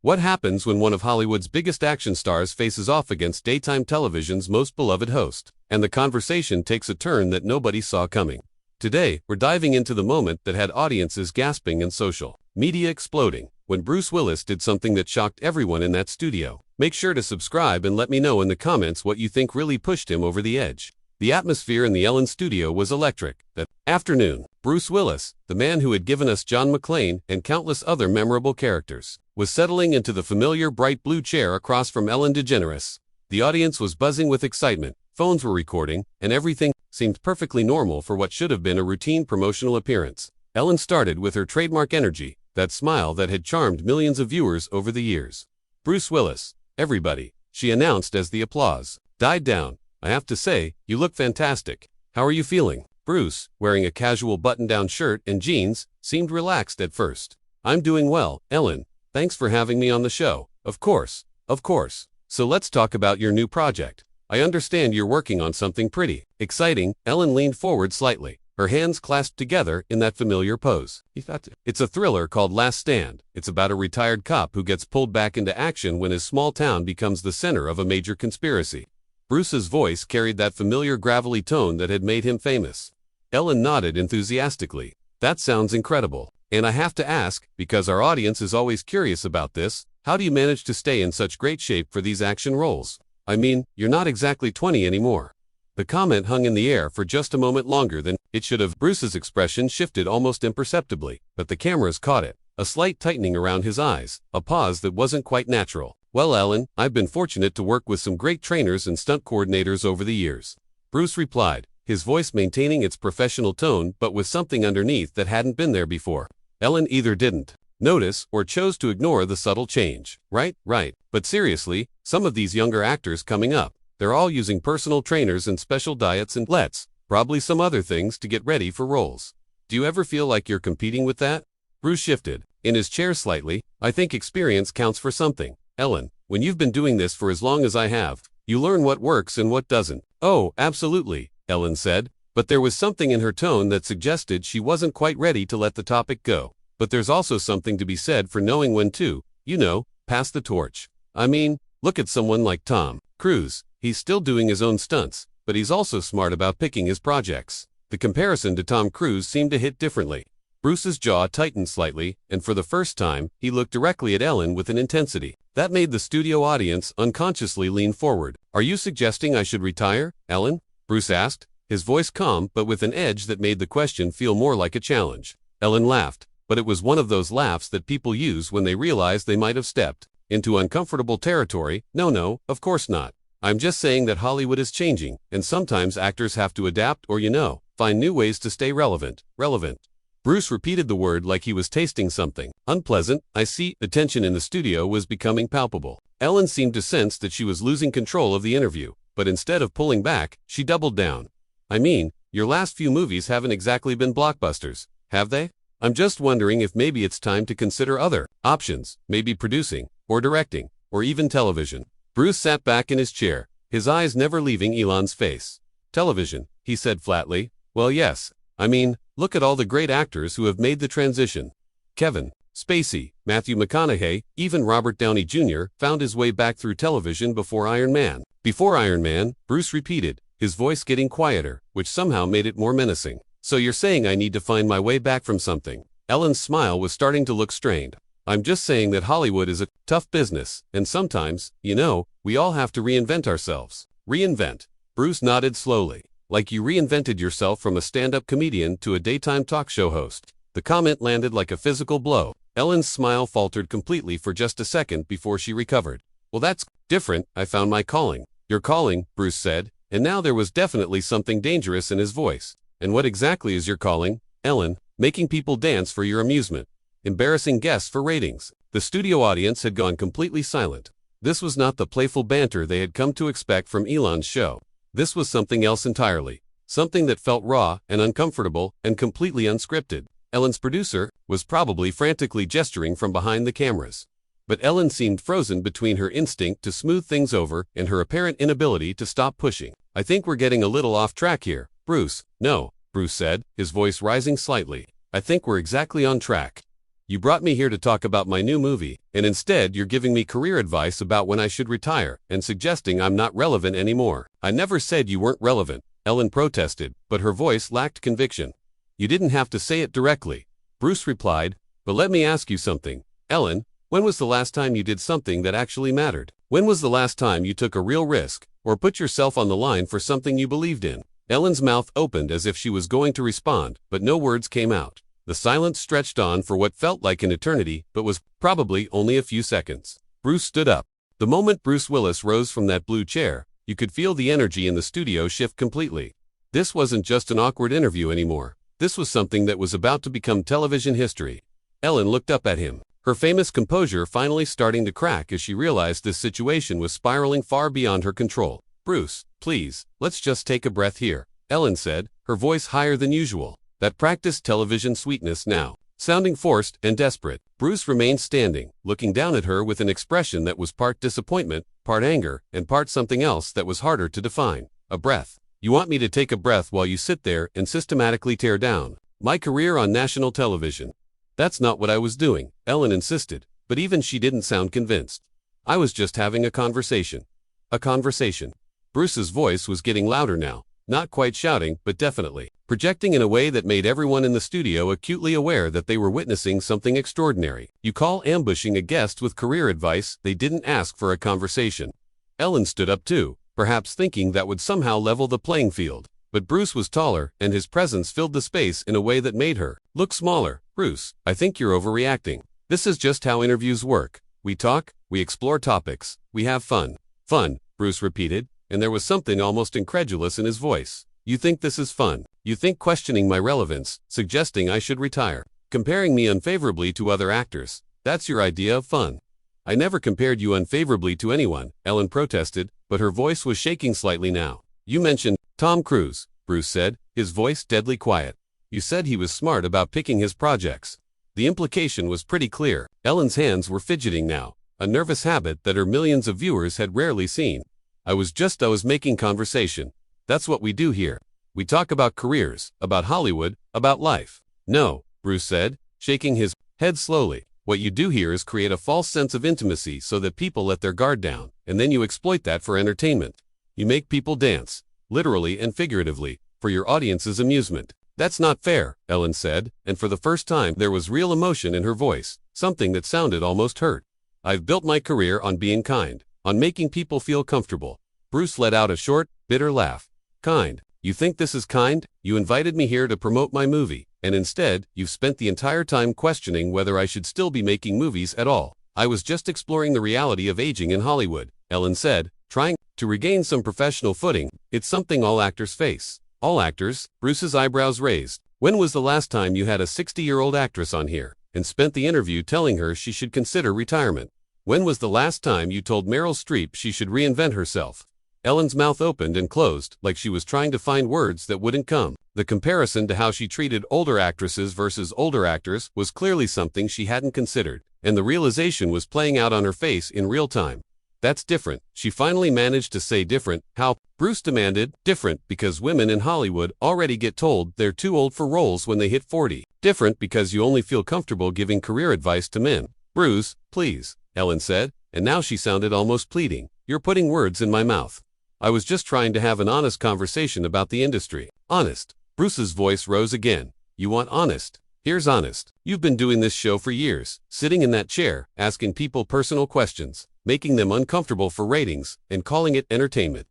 What happens when one of Hollywood's biggest action stars faces off against daytime television's most beloved host? And the conversation takes a turn that nobody saw coming. Today, we're diving into the moment that had audiences gasping and social media exploding when Bruce Willis did something that shocked everyone in that studio. Make sure to subscribe and let me know in the comments what you think really pushed him over the edge. The atmosphere in the Ellen studio was electric. That afternoon, Bruce Willis, the man who had given us John McClane and countless other memorable characters, was settling into the familiar bright blue chair across from Ellen DeGeneres. The audience was buzzing with excitement, phones were recording, and everything seemed perfectly normal for what should have been a routine promotional appearance. Ellen started with her trademark energy, that smile that had charmed millions of viewers over the years. "Bruce Willis, everybody," she announced as the applause died down. "I have to say, you look fantastic. How are you feeling?" Bruce, wearing a casual button-down shirt and jeans, seemed relaxed at first. "I'm doing well, Ellen. Thanks for having me on the show." Of course. So let's talk about your new project. I understand you're working on something pretty exciting." Ellen leaned forward slightly, her hands clasped together in that familiar pose. "It's a thriller called Last Stand. It's about a retired cop who gets pulled back into action when his small town becomes the center of a major conspiracy." Bruce's voice carried that familiar gravelly tone that had made him famous. Ellen nodded enthusiastically. "That sounds incredible. And I have to ask, because our audience is always curious about this, how do you manage to stay in such great shape for these action roles? I mean, you're not exactly 20 anymore." The comment hung in the air for just a moment longer than it should have. Bruce's expression shifted almost imperceptibly, but the cameras caught it. A slight tightening around his eyes, a pause that wasn't quite natural. "Well, Ellen, I've been fortunate to work with some great trainers and stunt coordinators over the years," Bruce replied, his voice maintaining its professional tone but with something underneath that hadn't been there before. Ellen either didn't notice or chose to ignore the subtle change. Right. But seriously, some of these younger actors coming up, they're all using personal trainers and special diets and probably some other things to get ready for roles. Do you ever feel like you're competing with that? Bruce shifted in his chair slightly. "I think experience counts for something, Ellen. When you've been doing this for as long as I have, you learn what works and what doesn't." "Oh, absolutely," Ellen said, but there was something in her tone that suggested she wasn't quite ready to let the topic go. "But there's also something to be said for knowing when to, pass the torch. I mean, look at someone like Tom Cruise. He's still doing his own stunts, but he's also smart about picking his projects." The comparison to Tom Cruise seemed to hit differently. Bruce's jaw tightened slightly, and for the first time, he looked directly at Ellen with an intensity that made the studio audience unconsciously lean forward. "Are you suggesting I should retire, Ellen?" Bruce asked, his voice calm but with an edge that made the question feel more like a challenge. Ellen laughed, but it was one of those laughs that people use when they realize they might have stepped into uncomfortable territory. No, of course not. I'm just saying that Hollywood is changing, and sometimes actors have to adapt or find new ways to stay relevant. Bruce repeated the word like he was tasting something unpleasant. "I see." The tension in the studio was becoming palpable. Ellen seemed to sense that she was losing control of the interview, but instead of pulling back, she doubled down. "I mean, your last few movies haven't exactly been blockbusters, have they? I'm just wondering if maybe it's time to consider other options, maybe producing, or directing, or even television." Bruce sat back in his chair, his eyes never leaving Elon's face. "Television," he said flatly. "Well, yes. I mean, look at all the great actors who have made the transition. Kevin Spacey, Matthew McConaughey, even Robert Downey Jr. found his way back through television before Iron Man." "Before Iron Man," Bruce repeated, his voice getting quieter, which somehow made it more menacing. "So you're saying I need to find my way back from something?" Ellen's smile was starting to look strained. "I'm just saying that Hollywood is a tough business, and sometimes, we all have to reinvent ourselves." "Reinvent?" Bruce nodded slowly. "Like you reinvented yourself from a stand-up comedian to a daytime talk show host." The comment landed like a physical blow. Ellen's smile faltered completely for just a second before she recovered. "Well, that's different. I found my calling." "Your calling," Bruce said, and now there was definitely something dangerous in his voice. "And what exactly is your calling, Ellen?" "Making people dance for your amusement. Embarrassing guests for ratings." The studio audience had gone completely silent. This was not the playful banter they had come to expect from Elon's show. This was something else entirely. Something that felt raw and uncomfortable and completely unscripted. Ellen's producer was probably frantically gesturing from behind the cameras. But Ellen seemed frozen between her instinct to smooth things over and her apparent inability to stop pushing. "I think we're getting a little off track here, Bruce." "No," Bruce said, his voice rising slightly. "I think we're exactly on track. You brought me here to talk about my new movie, and instead you're giving me career advice about when I should retire, and suggesting I'm not relevant anymore. I never said you weren't relevant, Ellen protested, but her voice lacked conviction. You didn't have to say it directly, Bruce replied, but let me ask you something. Ellen, when was the last time you did something that actually mattered? When was the last time you took a real risk, or put yourself on the line for something you believed in? Ellen's mouth opened as if she was going to respond, but no words came out. The silence stretched on for what felt like an eternity, but was probably only a few seconds. Bruce stood up. The moment Bruce Willis rose from that blue chair, you could feel the energy in the studio shift completely. This wasn't just an awkward interview anymore. This was something that was about to become television history. Ellen looked up at him, her famous composure finally starting to crack as she realized this situation was spiraling far beyond her control. Bruce, please, let's just take a breath here, Ellen said, her voice higher than usual. That practiced television sweetness now, sounding forced and desperate. Bruce remained standing, looking down at her with an expression that was part disappointment, part anger, and part something else that was harder to define. A breath. You want me to take a breath while you sit there and systematically tear down my career on national television? That's not what I was doing, Ellen insisted, but even she didn't sound convinced. I was just having a conversation. A conversation. Bruce's voice was getting louder now, not quite shouting, but definitely projecting in a way that made everyone in the studio acutely aware that they were witnessing something extraordinary. You call ambushing a guest with career advice they didn't ask for a conversation. Ellen stood up too, perhaps thinking that would somehow level the playing field. But Bruce was taller, and his presence filled the space in a way that made her look smaller. Bruce, I think you're overreacting. This is just how interviews work. We talk, we explore topics, we have fun. Fun, Bruce repeated, and there was something almost incredulous in his voice. You think this is fun? You think questioning my relevance, suggesting I should retire, comparing me unfavorably to other actors, that's your idea of fun? I never compared you unfavorably to anyone, Ellen protested, but her voice was shaking slightly now. You mentioned Tom Cruise, Bruce said, his voice deadly quiet. You said he was smart about picking his projects. The implication was pretty clear. Ellen's hands were fidgeting now, a nervous habit that her millions of viewers had rarely seen. I was making conversation. That's what we do here. We talk about careers, about Hollywood, about life. No, Bruce said, shaking his head slowly. What you do here is create a false sense of intimacy so that people let their guard down, and then you exploit that for entertainment. You make people dance, literally and figuratively, for your audience's amusement. That's not fair, Ellen said, and for the first time there was real emotion in her voice, something that sounded almost hurt. I've built my career on being kind, on making people feel comfortable. Bruce let out a short, bitter laugh. Kind? You think this is kind? You invited me here to promote my movie, and instead, you've spent the entire time questioning whether I should still be making movies at all. I was just exploring the reality of aging in Hollywood, Ellen said, trying to regain some professional footing. It's something all actors face. All actors? Bruce's eyebrows raised. When was the last time you had a 60-year-old actress on here, and spent the interview telling her she should consider retirement? When was the last time you told Meryl Streep she should reinvent herself? Ellen's mouth opened and closed, like she was trying to find words that wouldn't come. The comparison to how she treated older actresses versus older actors was clearly something she hadn't considered, and the realization was playing out on her face in real time. That's different. She finally managed to say different. How? Bruce demanded. Different because women in Hollywood already get told they're too old for roles when they hit 40. Different because you only feel comfortable giving career advice to men. Bruce, please, Ellen said, and now she sounded almost pleading. You're putting words in my mouth. I was just trying to have an honest conversation about the industry. Honest. Bruce's voice rose again. You want honest? Here's honest. You've been doing this show for years, sitting in that chair, asking people personal questions, making them uncomfortable for ratings, and calling it entertainment.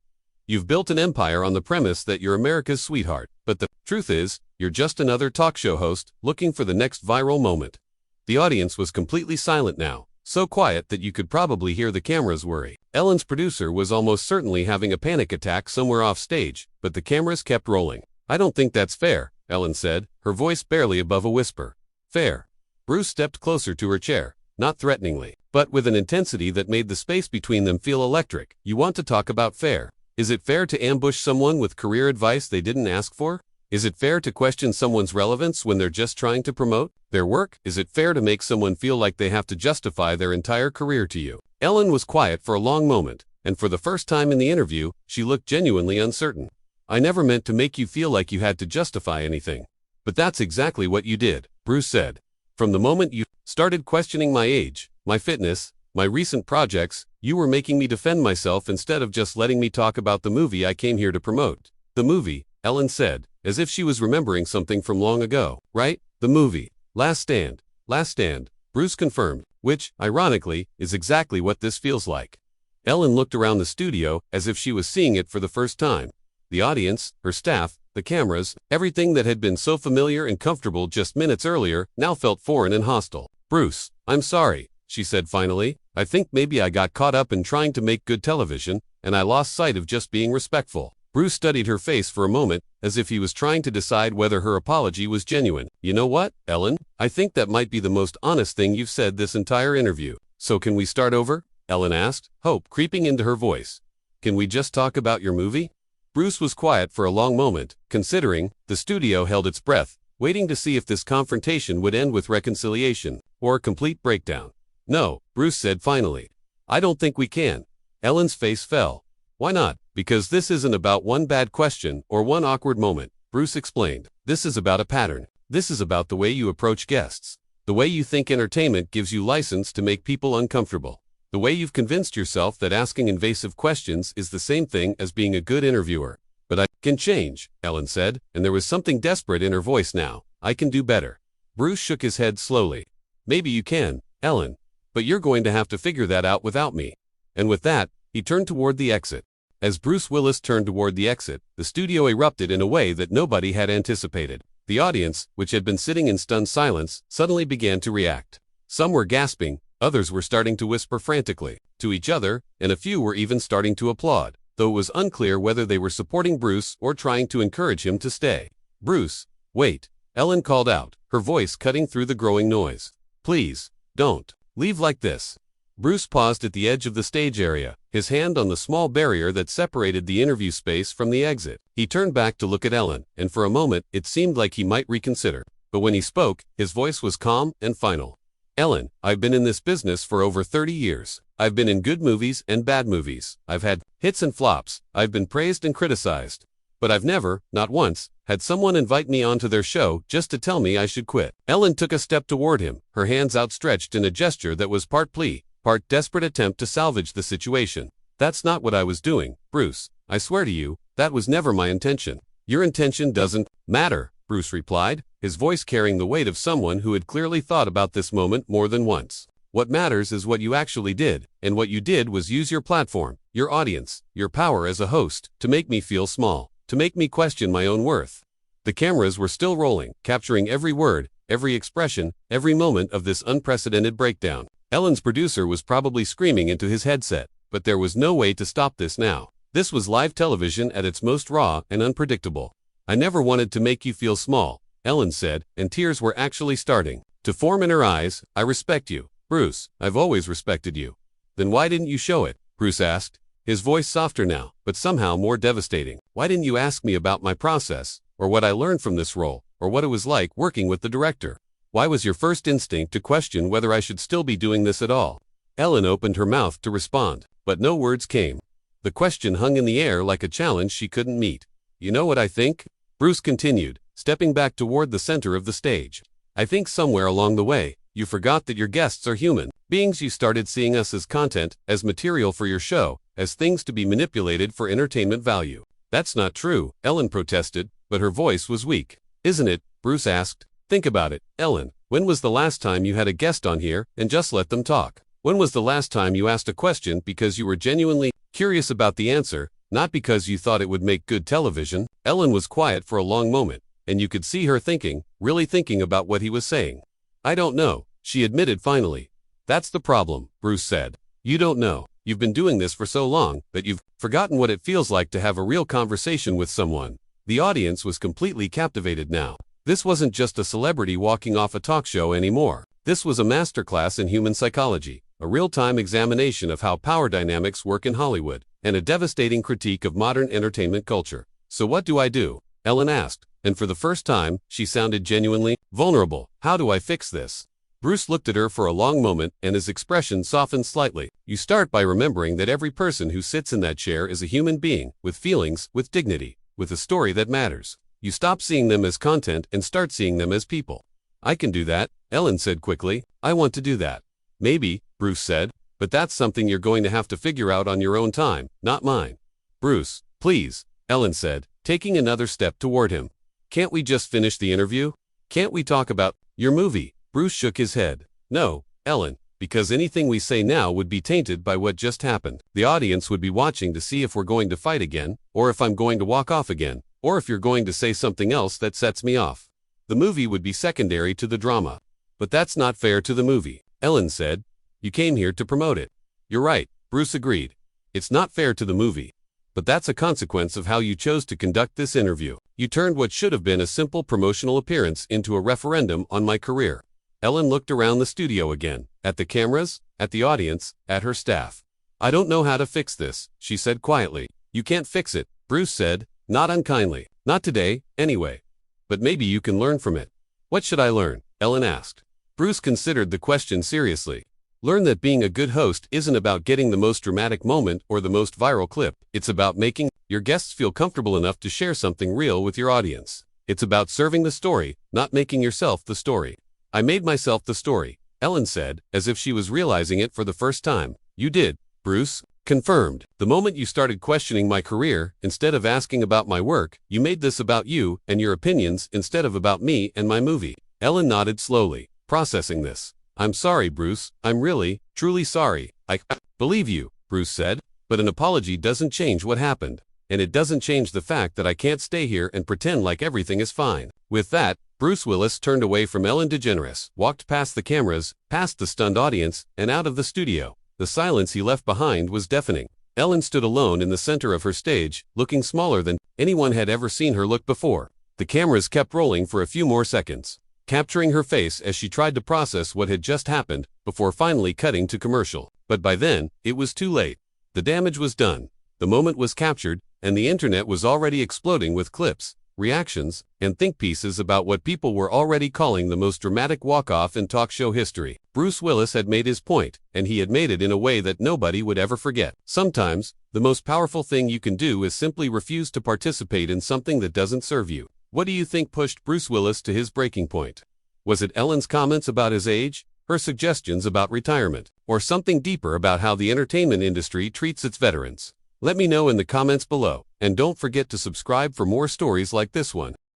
You've built an empire on the premise that you're America's sweetheart, but the truth is, you're just another talk show host looking for the next viral moment. The audience was completely silent now, so quiet that you could probably hear the cameras worry. Ellen's producer was almost certainly having a panic attack somewhere off stage, but the cameras kept rolling. I don't think that's fair, Ellen said, her voice barely above a whisper. Fair. Bruce stepped closer to her chair, not threateningly, but with an intensity that made the space between them feel electric. You want to talk about fair? Is it fair to ambush someone with career advice they didn't ask for? Is it fair to question someone's relevance when they're just trying to promote their work? Is it fair to make someone feel like they have to justify their entire career to you? Ellen was quiet for a long moment, and for the first time in the interview, she looked genuinely uncertain. I never meant to make you feel like you had to justify anything. But that's exactly what you did, Bruce said. From the moment you started questioning my age, my fitness, my recent projects, you were making me defend myself instead of just letting me talk about the movie I came here to promote. The movie, Ellen said, as if she was remembering something from long ago. Right? The movie. Last Stand. Last Stand, Bruce confirmed, which, ironically, is exactly what this feels like. Ellen looked around the studio as if she was seeing it for the first time. The audience, her staff, the cameras, everything that had been so familiar and comfortable just minutes earlier now felt foreign and hostile. Bruce, I'm sorry, she said finally. I think maybe I got caught up in trying to make good television, and I lost sight of just being respectful. Bruce studied her face for a moment, as if he was trying to decide whether her apology was genuine. You know what, Ellen? I think that might be the most honest thing you've said this entire interview. So can we start over? Ellen asked, hope creeping into her voice. Can we just talk about your movie? Bruce was quiet for a long moment, considering. The studio held its breath, waiting to see if this confrontation would end with reconciliation, or a complete breakdown. No, Bruce said finally. I don't think we can. Ellen's face fell. Why not? Because this isn't about one bad question or one awkward moment, Bruce explained. This is about a pattern. This is about the way you approach guests. The way you think entertainment gives you license to make people uncomfortable. The way you've convinced yourself that asking invasive questions is the same thing as being a good interviewer. But I can change, Ellen said, and there was something desperate in her voice now. I can do better. Bruce shook his head slowly. Maybe you can, Ellen. But you're going to have to figure that out without me. And with that, he turned toward the exit. As Bruce Willis turned toward the exit, the studio erupted in a way that nobody had anticipated. The audience, which had been sitting in stunned silence, suddenly began to react. Some were gasping, others were starting to whisper frantically to each other, and a few were even starting to applaud, though it was unclear whether they were supporting Bruce or trying to encourage him to stay. Bruce, wait, Ellen called out, her voice cutting through the growing noise. Please, don't leave like this. Bruce paused at the edge of the stage area, his hand on the small barrier that separated the interview space from the exit. He turned back to look at Ellen, and for a moment it seemed like he might reconsider. But when he spoke, his voice was calm and final. Ellen, I've been in this business for over 30 years. I've been in good movies and bad movies. I've had hits and flops. I've been praised and criticized. But I've never, not once, had someone invite me onto their show just to tell me I should quit. Ellen took a step toward him, her hands outstretched in a gesture that was part plea, part desperate attempt to salvage the situation. That's not what I was doing, Bruce. I swear to you, that was never my intention. Your intention doesn't matter, Bruce replied, his voice carrying the weight of someone who had clearly thought about this moment more than once. What matters is what you actually did, and what you did was use your platform, your audience, your power as a host, to make me feel small, to make me question my own worth. The cameras were still rolling, capturing every word, every expression, every moment of this unprecedented breakdown. Ellen's producer was probably screaming into his headset, but there was no way to stop this now. This was live television at its most raw and unpredictable. I never wanted to make you feel small, Ellen said, and tears were actually starting to form in her eyes. I respect you, Bruce. I've always respected you. Then why didn't you show it? Bruce asked, his voice softer now, but somehow more devastating. Why didn't you ask me about my process, or what I learned from this role, or what it was like working with the director? Why was your first instinct to question whether I should still be doing this at all? Ellen opened her mouth to respond, but no words came. The question hung in the air like a challenge she couldn't meet. You know what I think? Bruce continued, stepping back toward the center of the stage. I think somewhere along the way, you forgot that your guests are human beings. You started seeing us as content, as material for your show, as things to be manipulated for entertainment value. That's not true, Ellen protested, but her voice was weak. Isn't it? Bruce asked. Think about it, Ellen. When was the last time you had a guest on here and just let them talk? When was the last time you asked a question because you were genuinely curious about the answer, not because you thought it would make good television? Ellen was quiet for a long moment, and you could see her thinking, really thinking about what he was saying. I don't know, she admitted finally. That's the problem, Bruce said. You don't know. You've been doing this for so long that you've forgotten what it feels like to have a real conversation with someone. The audience was completely captivated now. This wasn't just a celebrity walking off a talk show anymore. This was a masterclass in human psychology, a real-time examination of how power dynamics work in Hollywood, and a devastating critique of modern entertainment culture. So what do I do? Ellen asked, and for the first time, she sounded genuinely vulnerable. How do I fix this? Bruce looked at her for a long moment, and his expression softened slightly. You start by remembering that every person who sits in that chair is a human being, with feelings, with dignity, with a story that matters. You stop seeing them as content and start seeing them as people. I can do that, Ellen said quickly. I want to do that. Maybe, Bruce said, but that's something you're going to have to figure out on your own time, not mine. Bruce, please, Ellen said, taking another step toward him. Can't we just finish the interview? Can't we talk about your movie? Bruce shook his head. No, Ellen, because anything we say now would be tainted by what just happened. The audience would be watching to see if we're going to fight again, or if I'm going to walk off again, or if you're going to say something else that sets me off. The movie would be secondary to the drama. But that's not fair to the movie, Ellen said. You came here to promote it. You're right, Bruce agreed. It's not fair to the movie. But that's a consequence of how you chose to conduct this interview. You turned what should have been a simple promotional appearance into a referendum on my career. Ellen looked around the studio again, at the cameras, at the audience, at her staff. I don't know how to fix this, she said quietly. You can't fix it, Bruce said, not unkindly. Not today, anyway. But maybe you can learn from it. What should I learn? Ellen asked. Bruce considered the question seriously. Learn that being a good host isn't about getting the most dramatic moment or the most viral clip. It's about making your guests feel comfortable enough to share something real with your audience. It's about serving the story, not making yourself the story. I made myself the story, Ellen said, as if she was realizing it for the first time. You did, Bruce confirmed. The moment you started questioning my career, instead of asking about my work, you made this about you and your opinions instead of about me and my movie. Ellen nodded slowly, processing this. I'm sorry, Bruce. I'm really, truly sorry. I believe you, Bruce said, but an apology doesn't change what happened. And it doesn't change the fact that I can't stay here and pretend like everything is fine. With that, Bruce Willis turned away from Ellen DeGeneres, walked past the cameras, past the stunned audience, and out of the studio. The silence he left behind was deafening. Ellen stood alone in the center of her stage, looking smaller than anyone had ever seen her look before. The cameras kept rolling for a few more seconds, capturing her face as she tried to process what had just happened, before finally cutting to commercial. But by then, it was too late. The damage was done. The moment was captured, and the internet was already exploding with clips, reactions, and think pieces about what people were already calling the most dramatic walk-off in talk show history. Bruce Willis had made his point, and he had made it in a way that nobody would ever forget. Sometimes, the most powerful thing you can do is simply refuse to participate in something that doesn't serve you. What do you think pushed Bruce Willis to his breaking point? Was it Ellen's comments about his age, her suggestions about retirement, or something deeper about how the entertainment industry treats its veterans? Let me know in the comments below, and don't forget to subscribe for more stories like this one.